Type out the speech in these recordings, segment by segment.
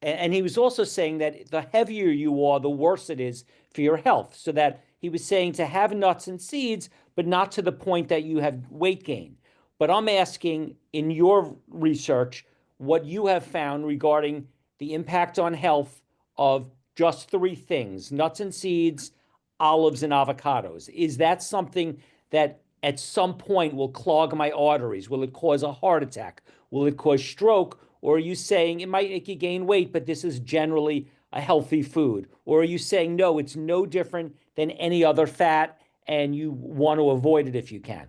and he was also saying that the heavier you are, the worse it is for your health. So that he was saying to have nuts and seeds, but not to the point that you have weight gain. But I'm asking in your research what you have found regarding the impact on health of just three things: nuts and seeds, olives, and avocados. Is that something that at some point will clog my arteries? Will it cause a heart attack? Will it cause stroke? Or are you saying it might make you gain weight, but this is generally a healthy food? Or are you saying, no, it's no different than any other fat and you want to avoid it if you can?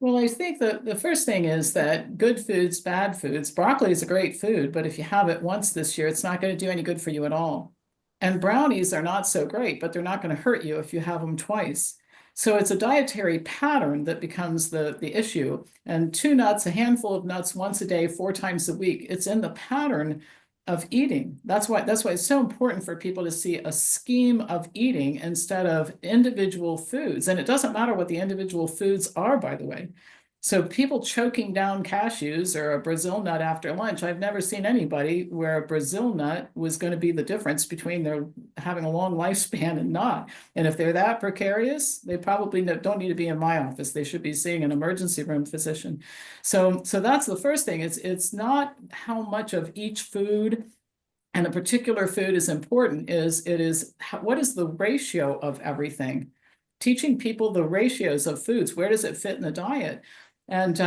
Well, I think that the first thing is that good foods, bad foods. Broccoli is a great food, but if you have it once this year, it's not going to do any good for you at all. And brownies are not so great, but they're not going to hurt you if you have them twice. So it's a dietary pattern that becomes the issue. And two nuts, a handful of nuts once a day, 4 times a week. It's in the pattern of eating. That's why it's so important for people to see a scheme of eating instead of individual foods. And it doesn't matter what the individual foods are, by the way. So people choking down cashews or a Brazil nut after lunch, I've never seen anybody where a Brazil nut was going to be the difference between their having a long lifespan and not. And if they're that precarious, they probably don't need to be in my office. They should be seeing an emergency room physician. So that's the first thing. It's not how much of each food and a particular food is important, what is the ratio of everything? Teaching people the ratios of foods, where does it fit in the diet? And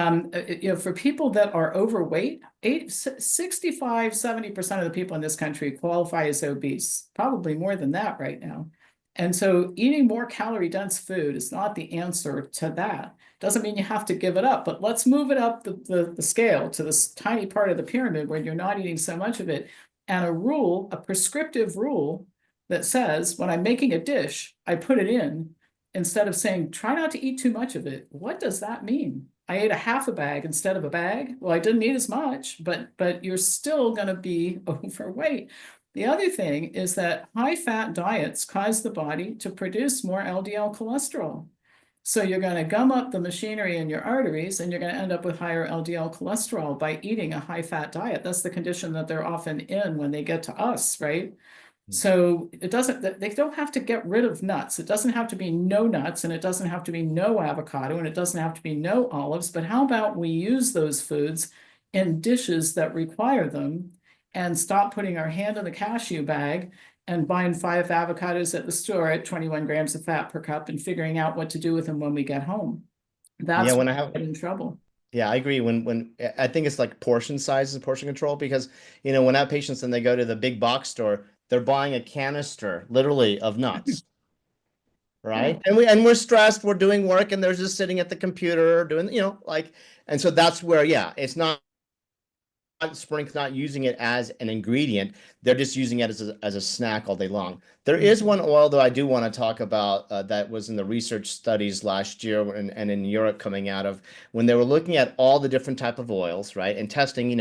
for people that are overweight, 65, 70% of the people in this country qualify as obese, probably more than that right now. And so eating more calorie dense food is not the answer to that. Doesn't mean you have to give it up, but let's move it up the scale to this tiny part of the pyramid where you're not eating so much of it. And a prescriptive rule that says when I'm making a dish, I put it in instead of saying, try not to eat too much of it. What does that mean? I ate a half a bag instead of a bag. Well, I didn't eat as much, but you're still going to be overweight. The other thing is that high fat diets cause the body to produce more LDL cholesterol. So you're going to gum up the machinery in your arteries and you're going to end up with higher LDL cholesterol by eating a high fat diet. That's the condition that they're often in when they get to us, right? So they don't have to get rid of nuts. It doesn't have to be no nuts, and it doesn't have to be no avocado, and it doesn't have to be no olives. But how about we use those foods in dishes that require them and stop putting our hand in the cashew bag and buying 5 avocados at the store at 21 grams of fat per cup and figuring out what to do with them when we get home. Yeah, That's when when I we have get in trouble. yeah, I agree. When I think it's like portion size and portion control because when I have patients and they go to the big box store, they're buying a canister literally of nuts, Yeah. right? And we're stressed, we're doing work, and they're just sitting at the computer doing, and so that's where, yeah, it's not Spring's not using it as an ingredient. They're just using it as a snack all day long. There is one oil, though, I do want to talk about that was in the research studies last year and in Europe coming out of when they were looking at all the different type of oils, right? And testing,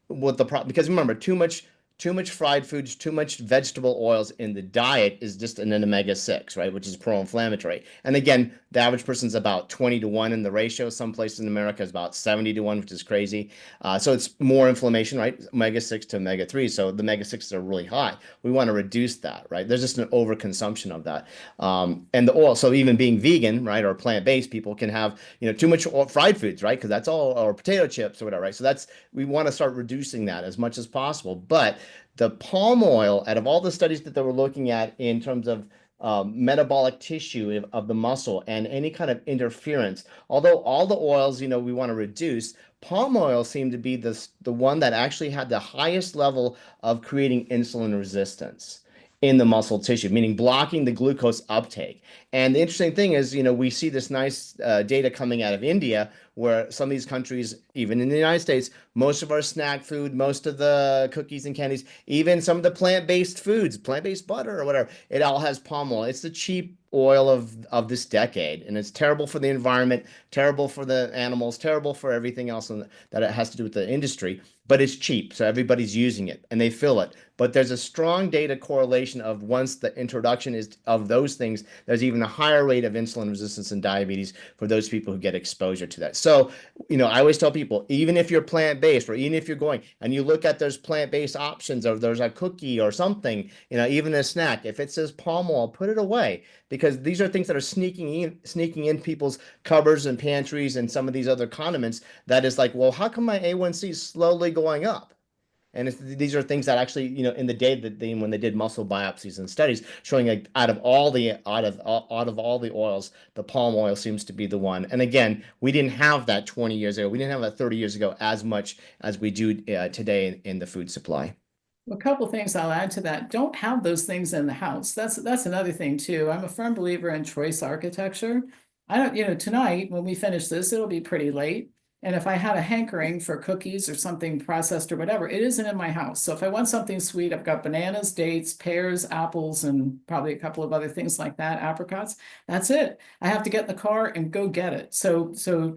what the problem, because remember, too much fried foods, too much vegetable oils in the diet is just an omega-6, right? Which is pro-inflammatory. And again, the average person's about 20-1 in the ratio. Some places in America is about 70-1, which is crazy. So it's more inflammation, right? Omega-6 to omega-3. So the omega-6s are really high. We want to reduce that, right? There's just an overconsumption of that. And the oil, so even being vegan, right, or plant-based, people can have, too much fried foods, right? Because that's all, or potato chips or whatever, right? So we want to start reducing that as much as possible. But the palm oil, out of all the studies that they were looking at in terms of metabolic tissue of the muscle and any kind of interference, although all the oils, we want to reduce, palm oil seemed to be the one that actually had the highest level of creating insulin resistance in the muscle tissue, meaning blocking the glucose uptake. And the interesting thing is, we see this nice data coming out of India, where some of these countries, even in the United States, most of our snack food, most of the cookies and candies, even some of the plant-based foods, plant-based butter or whatever, it all has palm oil. It's the cheap oil of this decade, and it's terrible for the environment, terrible for the animals, terrible for everything else that it has to do with the industry. but it's cheap, so everybody's using it and they feel it. But there's a strong data correlation of once the introduction is of those things, there's even a higher rate of insulin resistance and diabetes for those people who get exposure to that. So, I always tell people, even if you're plant-based or even if you're going and you look at those plant-based options or there's a cookie or something, even a snack, if it says palm oil, put it away, because these are things that are sneaking in people's cupboards and pantries and some of these other condiments that is like, well, how come my A1C is slowly going up? And these are things that actually, in the day that when they did muscle biopsies and studies showing like out of all the oils, the palm oil seems to be the one. And again, we didn't have that 20 years ago. We didn't have that 30 years ago as much as we do today in the food supply. A couple things I'll add to that. Don't have those things in the house. That's another thing too. I'm a firm believer in choice architecture. I don't, tonight when we finish this, it'll be pretty late. And if I had a hankering for cookies or something processed or whatever, it isn't in my house. So if I want something sweet, I've got bananas, dates, pears, apples, and probably a couple of other things like that, apricots. That's it. I have to get in the car and go get it. So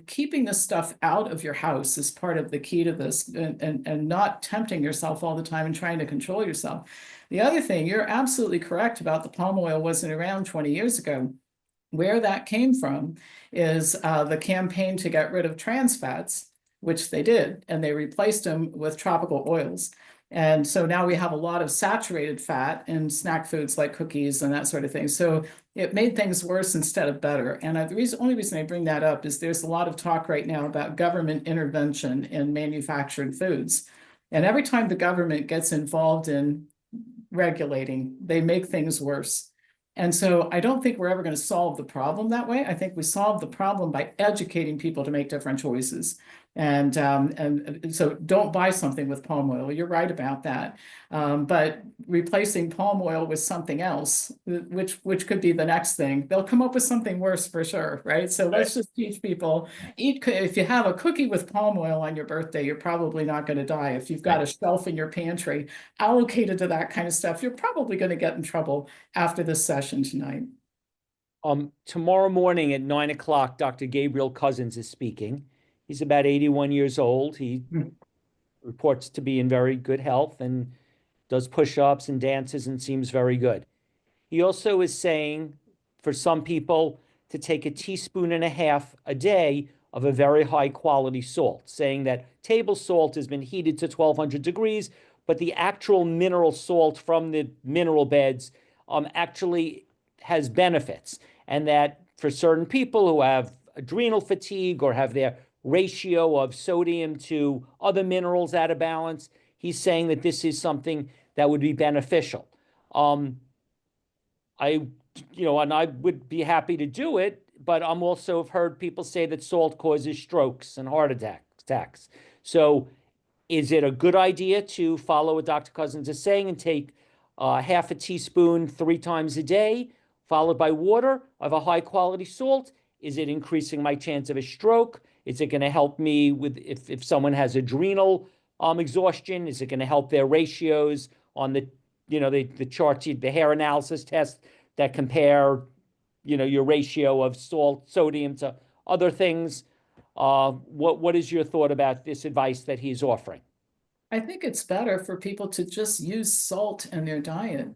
keeping this stuff out of your house is part of the key to this, and not tempting yourself all the time and trying to control yourself. The other thing, you're absolutely correct about the palm oil wasn't around 20 years ago. Where that came from is the campaign to get rid of trans fats, which they did, and they replaced them with tropical oils. And so now we have a lot of saturated fat in snack foods like cookies and that sort of thing. So it made things worse instead of better. And the only reason I bring that up is there's a lot of talk right now about government intervention in manufactured foods. And every time the government gets involved in regulating, they make things worse. And so I don't think we're ever going to solve the problem that way. I think we solve the problem by educating people to make different choices. And so don't buy something with palm oil. You're right about that. But replacing palm oil with something else, which could be the next thing, they'll come up with something worse for sure, right? So let's just teach people, if you have a cookie with palm oil on your birthday, you're probably not going to die. If you've got a shelf in your pantry allocated to that kind of stuff, you're probably going to get in trouble after this session tonight. Tomorrow morning at 9 o'clock, Dr. Gabriel Cousins is speaking. He's about 81 years old. He reports to be in very good health and does push-ups and dances and seems very good. He also is saying for some people to take 1.5 teaspoons a day of a very high quality salt, saying that table salt has been heated to 1200 degrees, but the actual mineral salt from the mineral beds actually has benefits, and that for certain people who have adrenal fatigue or have their ratio of sodium to other minerals out of balance, he's saying that this is something that would be beneficial. And I would be happy to do it, but I'm also have heard people say that salt causes strokes and heart attacks. So is it a good idea to follow what Dr. Cousins is saying and take 1/2 teaspoon 3 times a day, followed by water of a high quality salt? Is it increasing my chance of a stroke? Is it going to help me with if someone has adrenal exhaustion? Is it going to help their ratios on the charts, the hair analysis test that compare your ratio of salt, sodium to other things? What is your thought about this advice that he's offering? I think it's better for people to just use salt in their diet.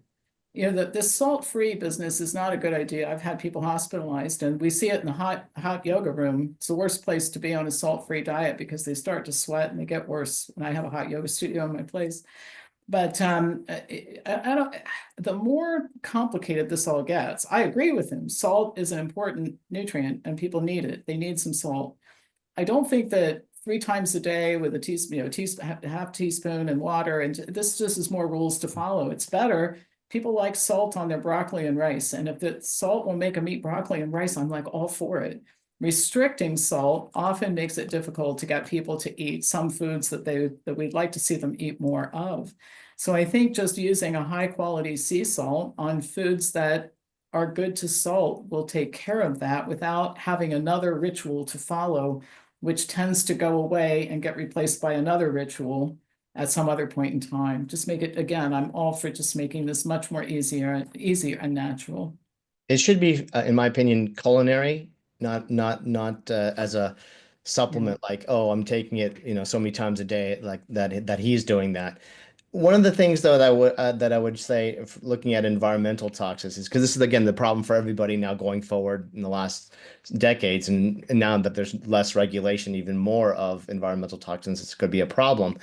This salt-free business is not a good idea. I've had people hospitalized, and we see it in the hot yoga room. It's the worst place to be on a salt-free diet because they start to sweat and they get worse. And I have a hot yoga studio in my place. But I don't. The more complicated this all gets, I agree with him. Salt is an important nutrient, and people need it. They need some salt. I don't think that 3 times a day with a teaspoon, half teaspoon and water, and this just is more rules to follow. It's better. People like salt on their broccoli and rice, and if the salt will make them eat broccoli and rice, I'm like all for it. Restricting salt often makes it difficult to get people to eat some foods that we'd like to see them eat more of. So I think just using a high quality sea salt on foods that are good to salt will take care of that without having another ritual to follow, which tends to go away and get replaced by another ritual at some other point in time. Just make it, again, I'm all for just making this much more easier and natural. It should be, in my opinion, culinary, not as a supplement like, oh, I'm taking it, so many times a day, like that he's doing that. One of the things though that I would say, if looking at environmental toxins, is because this is again the problem for everybody now going forward in the last decades, and now that there's less regulation, even more of environmental toxins, it's going to be a problem.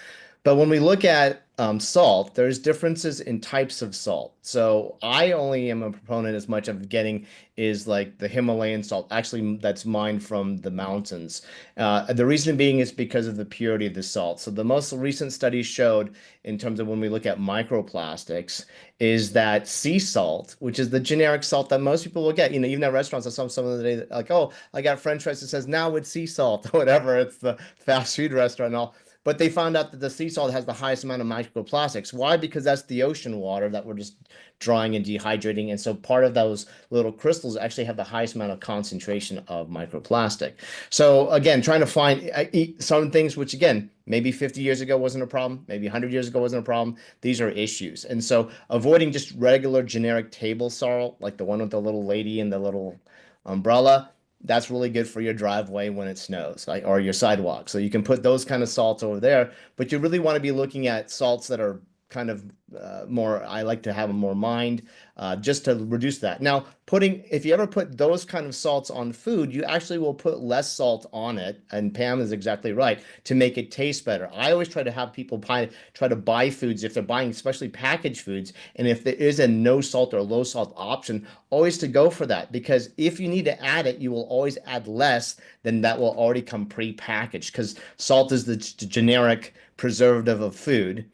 But when we look at salt, there's differences in types of salt. So I only am a proponent as much of getting is like the Himalayan salt, actually that's mined from the mountains. The reason being is because of the purity of the salt. So the most recent studies showed, in terms of when we look at microplastics, is that sea salt, which is the generic salt that most people will get, even at restaurants, I saw some of the day like, oh, I got French fries that says now with sea salt, or whatever, it's the fast food restaurant and all. But they found out that the sea salt has the highest amount of microplastics. Why? Because that's the ocean water that we're just drying and dehydrating. And so part of those little crystals actually have the highest amount of concentration of microplastic. So again, trying to eat some things which, again, maybe 50 years ago wasn't a problem, maybe 100 years ago wasn't a problem. These are issues. And so avoiding just regular generic table salt, like the one with the little lady and the little umbrella, that's really good for your driveway when it snows, like, or your sidewalk. So you can put those kind of salts over there, but you really want to be looking at salts that are kind of more, I like to have them more mined, just to reduce that. Now, if you ever put those kind of salts on food, you actually will put less salt on it. And Pam is exactly right, to make it taste better. I always try to have people try to buy foods, if they're buying especially packaged foods, and if there is a no salt or low salt option, always to go for that. Because if you need to add it, you will always add less than that will already come pre-packaged, because salt is the generic preservative of food,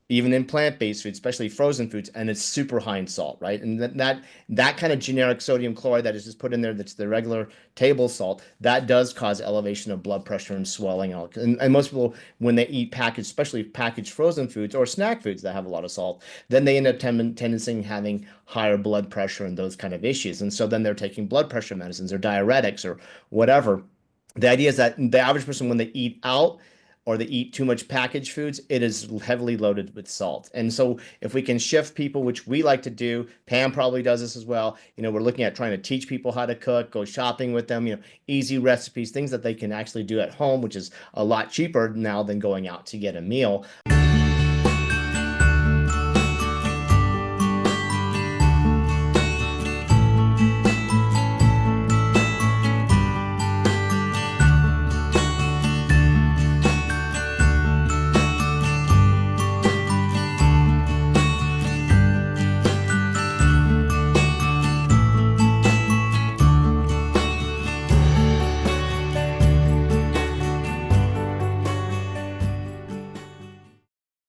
even in plant-based foods, especially frozen foods, and it's super high in salt, right? And that kind of generic sodium chloride that is just put in there, that's the regular table salt, that does cause elevation of blood pressure and swelling. And most people, when they eat packaged, especially packaged frozen foods or snack foods that have a lot of salt, then they end up tendency having higher blood pressure and those kind of issues. And so then they're taking blood pressure medicines or diuretics or whatever. The idea is that the average person, when they eat out, or they eat too much packaged foods, it is heavily loaded with salt. And so if we can shift people, which we like to do, Pam probably does this as well, we're looking at trying to teach people how to cook, go shopping with them, easy recipes, things that they can actually do at home, which is a lot cheaper now than going out to get a meal.